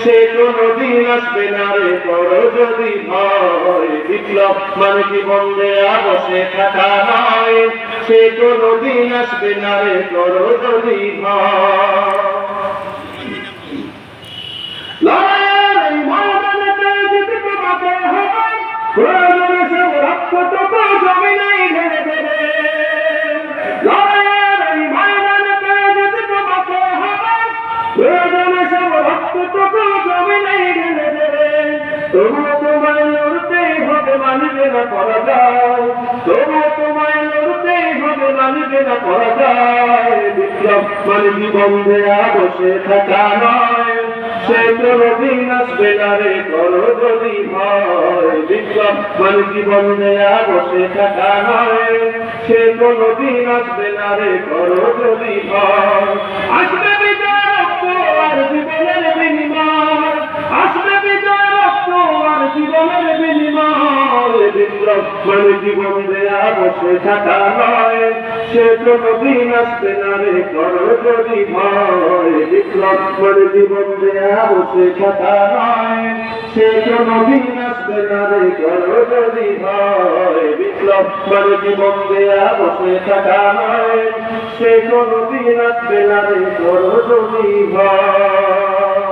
সে কোনদিন আসবে না রে করো যদি ভয়। বিপ্লব মানে জীবন দেয়া বসে থাকা নয়, সে কোনদিন আসবে না রে করো যদি ভয়। লড়াইয়ের এই ময়দানেতে জিতে তোমাকে হবে, প্রয়োজনে সব রক্তটুকু জমিনেই ঢেলে দেবে। লড়াইয়ের এই ময়দানেতে জিতে তোমাকে হবে, প্রয়োজনে সব রক্তটুকু জমিনেই ঢেলে দেবে। তবুও তোমায় লড়তেই হবে, মানবে না পরাজয়। তবুও তোমায় লড়তেই হবে, মানবে না পরাজয়। বিপ্লব মানে জীবন দেয়া বসে থাকা নয়, সে কোনদিন আসবে না রে করো যদি ভয়। বিপ্লব মানে জীবন দেয়া বসে থাকা নয়, সে কোনদিন আসবে না রে করো যদি ভয়। আসবে বিজয় রক্ত আর জীবনের বিনিময়, আসবে বিজয় রক্ত আর জীবনের বিনিময়। বিপ্লব মানে জীবন দেয়া বসে থাকা নয়, সে কোনদিন আসবে না রে করো যদি ভয়। বিপ্লব মানে জীবন দেয়া বসে থাকা নয়, সে কোনদিন আসবে না রে করো যদি ভয়। বিপ্লব মানে জীবন দেয়া বসে থাকা নয়, সে কোনদিন আসবে না রে করো যদি ভয়।